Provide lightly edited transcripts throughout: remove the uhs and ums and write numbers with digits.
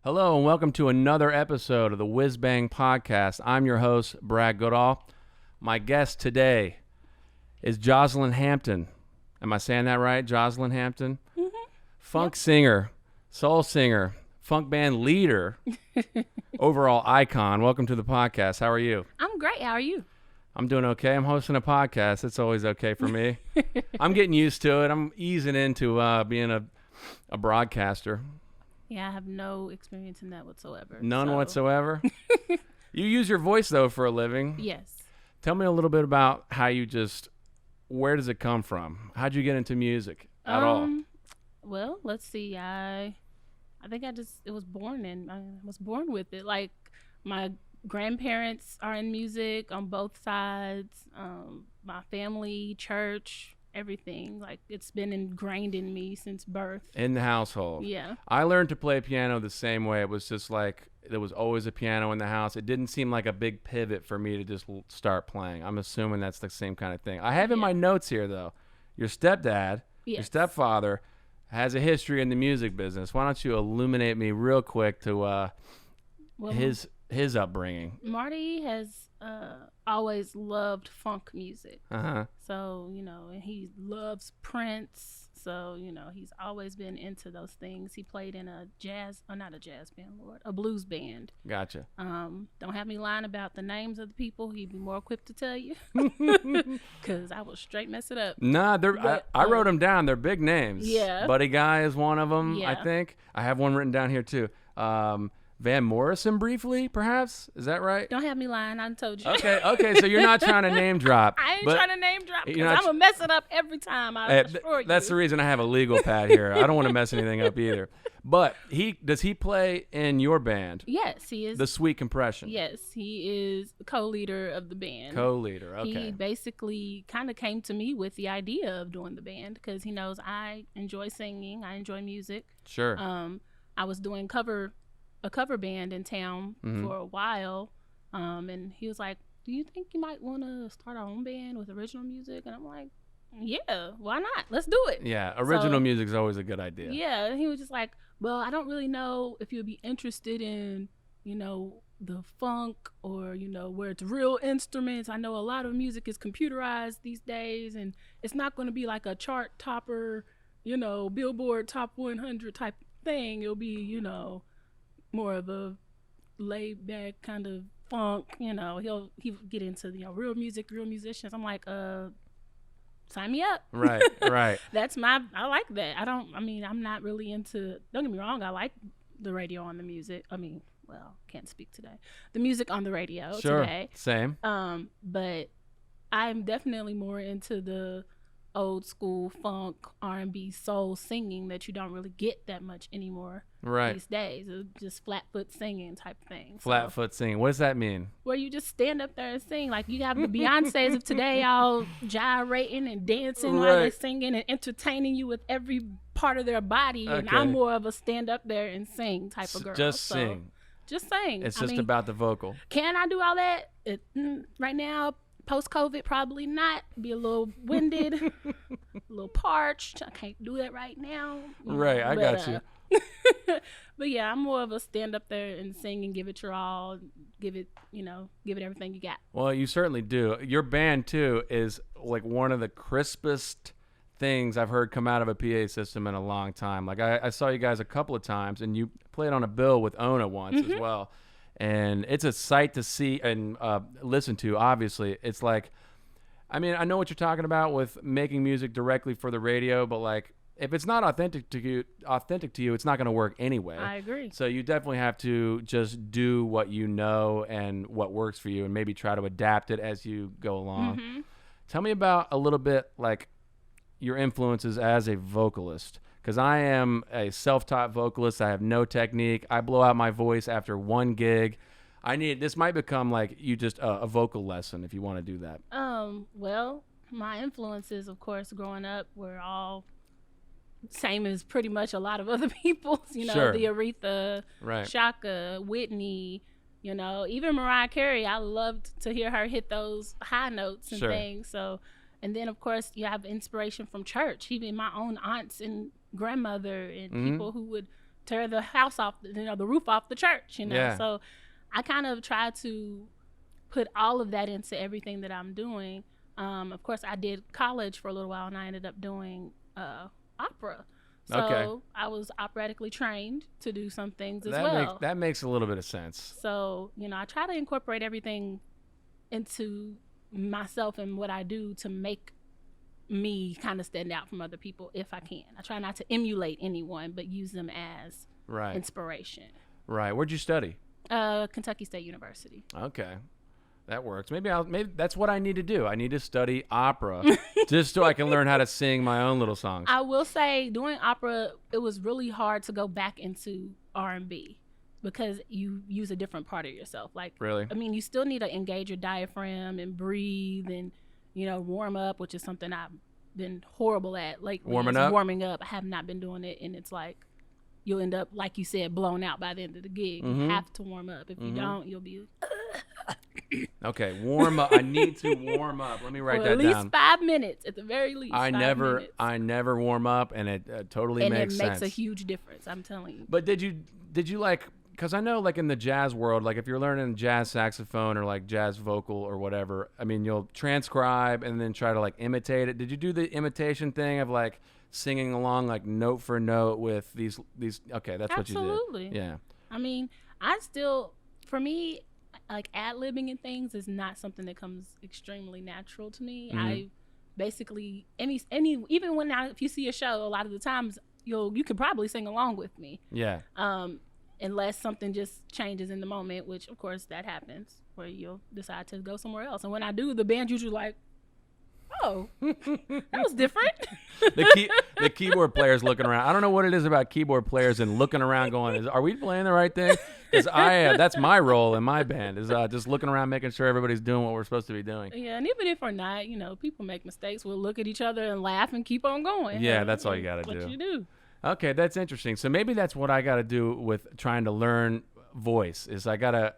Hello and welcome to another episode of the WhizzbangBAM podcast. I'm your host, Brad Goodall. My guest today is Joslyn Hampton. Am I saying that right? Joslyn Hampton? Mm-hmm. Funk singer, soul singer, funk band leader, overall icon. Welcome to the podcast. How are you? I'm great. How are you? I'm doing okay. I'm hosting a podcast. It's always okay for me. I'm getting used to it. I'm easing into being a broadcaster. Yeah, I have no experience in that whatsoever. None whatsoever? You use your voice, though, for a living. Yes. Tell me a little bit about how where does it come from? How'd you get into music at all? Well, let's see. I think I was born with it. Like, my grandparents are in music on both sides. My family, church, everything. Like, it's been ingrained in me since birth. In the household. Yeah. I learned to play piano the same way. It was just like there was always a piano in the house. It didn't seem like a big pivot for me to just start playing. I'm assuming that's the same kind of thing. I have in my notes here, though, your stepdad, your stepfather, has a history in the music business. Why don't you illuminate me real quick to his upbringing? Marty has always loved funk music. Uh-huh. So, and he loves Prince. So, he's always been into those things. He played in a blues band. Gotcha. Don't have me lying about the names of the people. He'd be more equipped to tell you. Because I will straight mess it up. Nah, I wrote them down. They're big names. Yeah. Buddy Guy is one of them, Yeah. I think. I have one written down here, too. Van Morrison briefly, perhaps? Is that right? Don't have me lying. I told you. Okay, so you're not trying to name drop. I ain't trying to name drop because I'm going to mess it up every time. That's the reason I have a legal pad here. I don't want to mess anything up either. But does he play in your band? Yes, he is. The Sweet Compression? Yes, he is co-leader of the band. Co-leader, okay. He basically kind of came to me with the idea of doing the band because he knows I enjoy singing. I enjoy music. Sure. I was doing a cover band in town for a while, and he was like, do you think you might want to start our own band with original music? And I'm like, yeah, why not? Let's do it. Yeah, original music is always a good idea. Yeah, and he was just like, well, I don't really know if you'd be interested in, the funk or, where it's real instruments. I know a lot of music is computerized these days, and it's not going to be like a chart topper, Billboard Top 100 type thing. It'll be, more of a laid back kind of funk, he'll get into real music, real musicians. I'm like, sign me up. Right. I like that. I'm not really into, don't get me wrong, I like the radio on the music. Can't speak today. The music on the radio today. Same. But I'm definitely more into the old school funk, R&B, soul singing that you don't really get that much anymore these days. It's just flat foot singing type thing. Flat foot singing. What does that mean? Where you just stand up there and sing. Like you have the Beyoncés of today all gyrating and dancing while they're singing and entertaining you with every part of their body. Okay. And I'm more of a stand up there and sing type of girl. Just sing. Just sing. It's just about the vocal. Can I do all that? Right now, post-COVID, probably not. Be a little winded, a little parched. I can't do that right now. I got you. But yeah, I'm more of a stand up there and sing and give it your all. Give it everything you got. Well, you certainly do. Your band, too, is like one of the crispest things I've heard come out of a PA system in a long time. Like I saw you guys a couple of times, and you played on a bill with Ona once as well. And it's a sight to see and listen to, obviously. It's like, I know what you're talking about with making music directly for the radio, but like, if it's not authentic to you, it's not going to work anyway. I agree. So you definitely have to just do what you know and what works for you and maybe try to adapt it as you go along. Mm-hmm. Tell me about a little bit like your influences as a vocalist. Because I am a self-taught vocalist. I have no technique. I blow out my voice after one gig. This might become like you just a vocal lesson if you want to do that. Well, my influences, of course, growing up were all same as pretty much a lot of other people's, Sure. The Aretha, right. Shaka, Whitney, even Mariah Carey. I loved to hear her hit those high notes and Sure. things. So, and then of course you have inspiration from church, even my own aunts and grandmother and people who would tear the house off, the roof off the church, Yeah. So I kind of try to put all of that into everything that I'm doing. Of course, I did college for a little while, and I ended up doing opera. So I was operatically trained to do some things as well. That makes a little bit of sense. So, I try to incorporate everything into myself and what I do to make me kind of stand out from other people if I can. I try not to emulate anyone, but use them as inspiration. Right. Where'd you study? Kentucky State University. Okay. That works. Maybe that's what I need to do. I need to study opera just so I can learn how to sing my own little songs. I will say, doing opera, it was really hard to go back into R&B because you use a different part of yourself. Like, really? I mean, you still need to engage your diaphragm and breathe and, warm up, which is something I've been horrible at lately. Warming up? I have not been doing it, and it's like you'll end up, like you said, blown out by the end of the gig. You have to warm up. If you don't, you'll be... Okay, warm up. I need to warm up. Let me write that down. At least 5 minutes, at the very least. I never warm up, and it totally makes sense. And it makes a huge difference, I'm telling you. But did you like, because I know like in the jazz world, like if you're learning jazz saxophone or like jazz vocal or whatever, I mean, you'll transcribe and then try to like imitate it. Did you do the imitation thing of like singing along like note for note with these? Okay, that's what you did. Absolutely. Yeah. I mean, for me, like ad-libbing and things is not something that comes extremely natural to me. I basically even when if you see a show, a lot of the times you could probably sing along with me. Yeah. Unless something just changes in the moment, which of course that happens, where you'll decide to go somewhere else. And when I do, the band usually like, oh, that was different. The keyboard player's looking around. I don't know what it is about keyboard players and looking around going, are we playing the right thing? Because that's my role in my band, is just looking around making sure everybody's doing what we're supposed to be doing. Yeah, and even if we're not, people make mistakes. We'll look at each other and laugh and keep on going. Yeah, that's all you got to do. What you do. Okay, that's interesting. So maybe that's what I got to do with trying to learn voice, is I gotta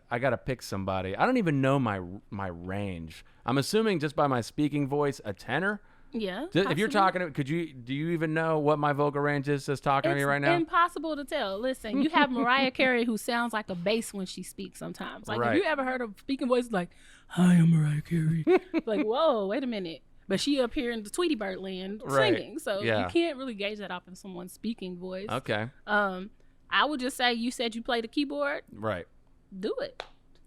pick somebody. I don't even know my range. I'm assuming just by my speaking voice, a tenor. Yeah. If you're talking, do you even know what my vocal range is just talking to me right now? It's impossible to tell. Listen, you have Mariah Carey who sounds like a bass when she speaks sometimes. Like, have you ever heard of speaking voice like, hi, I'm Mariah Carey? Like, whoa, wait a minute. But she up here in the Tweety Bird land singing. So you can't really gauge that off of someone's speaking voice. Okay. I would just say, you said you play the keyboard. Right. Do it.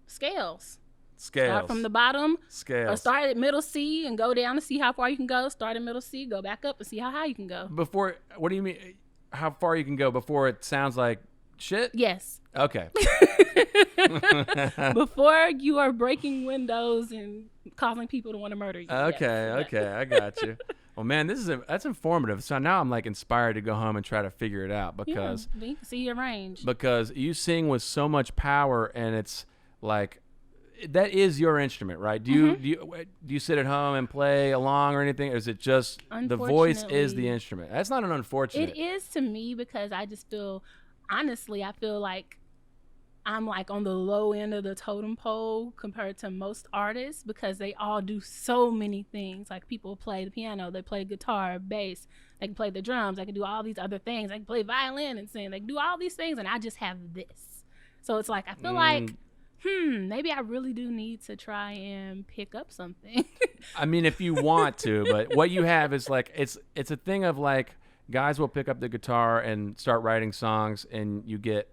Scales. Scales. Start from the bottom. Scales. Or start at middle C and go down to see how far you can go. Start at middle C, go back up and see how high you can go. What do you mean? How far you can go before it sounds like shit? Yes. Okay. Before you are breaking windows and causing people to want to murder you. Okay. Yes. Okay. I got you. Well, man, that's informative. So now I'm like inspired to go home and try to figure it out because you can see your range. Because you sing with so much power, and it's like that is your instrument, right? Do you sit at home and play along or anything, or is it just the voice is the instrument? That's not an unfortunate. It is to me, because I just feel, honestly, I feel like I'm like on the low end of the totem pole compared to most artists, because they all do so many things. Like, people play the piano, they play guitar, bass, they can play the drums, they can do all these other things, they can play violin and sing, they can do all these things, and I just have this. So it's like, I feel like, maybe I really do need to try and pick up something. I mean, if you want to, but what you have is like, it's a thing of like, guys will pick up the guitar and start writing songs, and you get,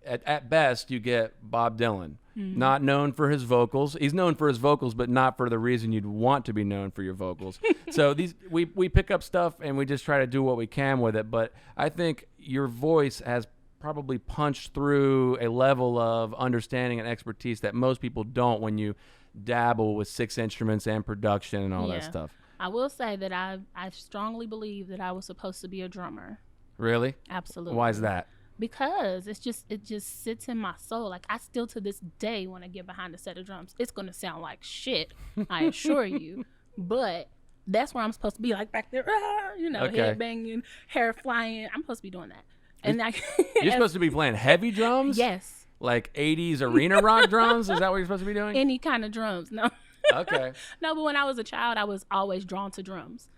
at best, you get Bob Dylan, not known for his vocals. He's known for his vocals, but not for the reason you'd want to be known for your vocals. So we pick up stuff and we just try to do what we can with it. But I think your voice has probably punched through a level of understanding and expertise that most people don't when you dabble with 6 instruments and production and all that stuff. I will say that I strongly believe that I was supposed to be a drummer. Really? Absolutely. Why is that? Because it just sits in my soul. Like, I still to this day, when I get behind a set of drums, it's going to sound like shit, I assure you. But that's where I'm supposed to be, like back there, head banging, hair flying. I'm supposed to be doing that. And you're supposed to be playing heavy drums? Yes. Like 80s arena rock drums? Is that what you're supposed to be doing? Any kind of drums. No. Okay. No, but when I was a child, I was always drawn to drums.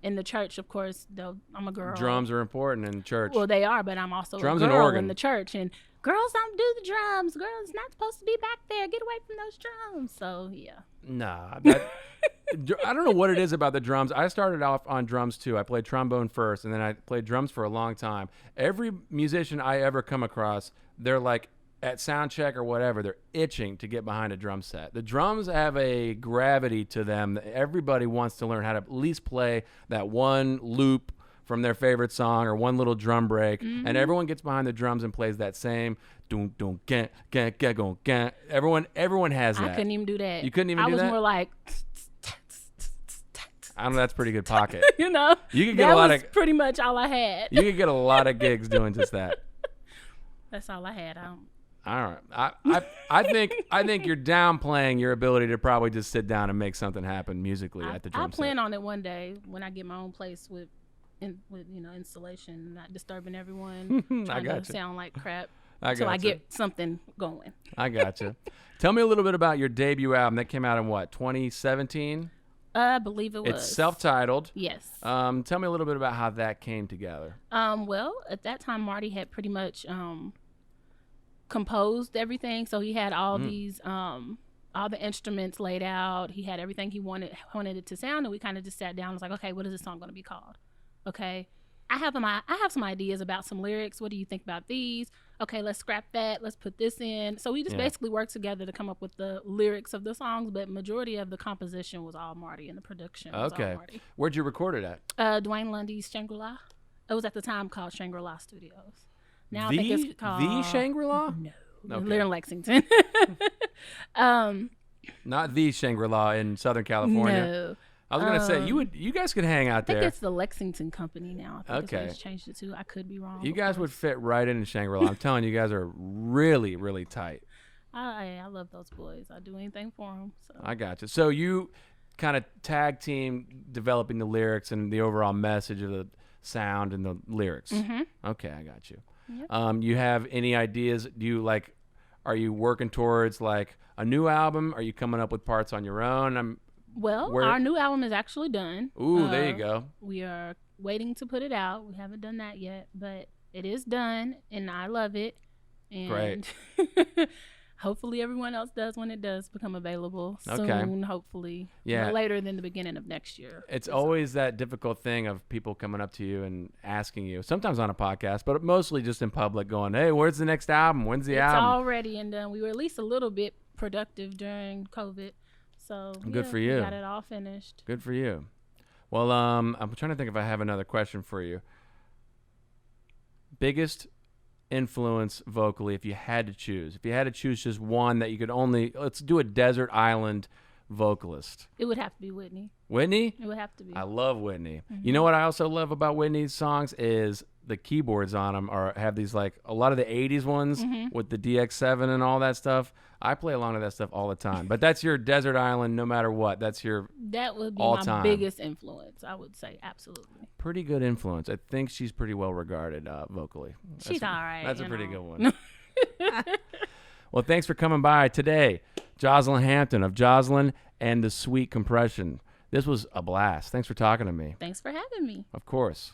in the church, of course, I'm a girl. Drums are important in church. Well, they are, but I'm also Drums a and girl organ. in the church, and girls don't do the drums. Girls not supposed to be back there. Get away from those drums. So yeah. Nah, I don't know what it is about the drums. I started off on drums too. I played trombone first, and then I played drums for a long time. Every musician I ever come across, they're like at sound check or whatever, they're itching to get behind a drum set. The drums have a gravity to them that everybody wants to learn how to at least play that one loop from their favorite song or one little drum break, and everyone gets behind the drums and plays that same doom doom gan gan gan gan gan. Everyone has that. I couldn't even do that. You couldn't even do that? I was more like I don't know. That's pretty good pocket. you know. You could get that a lot was of pretty much all I had. You could get a lot of gigs doing just that. That's all I had. All right. I think you're downplaying your ability to probably just sit down and make something happen musically at the drum set. I plan on it one day when I get my own place with installation, not disturbing everyone. Trying to sound like crap until I get something going. I gotcha. Tell me a little bit about your debut album that came out in what, 2017? I believe it was. It's self-titled. Yes. Tell me a little bit about how that came together. Well, at that time, Marty had pretty much composed everything, so he had all these all the instruments laid out. He had everything he wanted it to sound, and we kind of just sat down and was like, okay, what is this song going to be called? Okay, I have some ideas about some lyrics. What do you think about these? Okay, let's scrap that. Let's put this in. So we just basically worked together to come up with the lyrics of the songs, but majority of the composition was all Marty, and the production was all Marty. Where'd you record it at? Dwayne Lundy's Shangri-La. It was at the time called Shangri-La Studios. Now I think it's called The Shangri-La? No, okay. They're in Lexington. Not the Shangri-La in Southern California. No. I was gonna say you guys could hang out there. I think it's the Lexington Company now. I think that's what it's changed it to. I could be wrong. You guys would fit right in Shangri-La. I'm telling you, you guys are really, really tight. I love those boys. I'd do anything for them. So. I got you. So you kind of tag team developing the lyrics and the overall message of the sound and the lyrics. Mm-hmm. Okay, I got you. Yep. You have any ideas? Are you working towards like a new album? Are you coming up with parts on your own? Our new album is actually done. Ooh, there you go. We are waiting to put it out. We haven't done that yet, but it is done, and I love it. And great. Hopefully everyone else does when it does become available soon, hopefully. Yeah. No later than the beginning of next year. It's always that difficult thing of people coming up to you and asking you, sometimes on a podcast, but mostly just in public going, hey, where's the next album? When's the album? It's already and done. We were at least a little bit productive during COVID. So good for you. We got it all finished. Good for you. Well, I'm trying to think if I have another question for you. Biggest influence vocally, if you had to choose just one that you could only, let's do a desert island vocalist. It would have to be Whitney. Whitney? It would have to be. I love Whitney. Mm-hmm. You know what I also love about Whitney's songs is the keyboards on them have these like a lot of the 80s ones with the DX7 and all that stuff. I play along to that stuff all the time. But that's your desert island no matter what. That would be all-time. My biggest influence, I would say. Absolutely. Pretty good influence. I think she's pretty well regarded vocally. She's all right. That's a pretty good one. Well, thanks for coming by today. Joslyn Hampton of Joslyn and the Sweet Compression. This was a blast. Thanks for talking to me. Thanks for having me. Of course.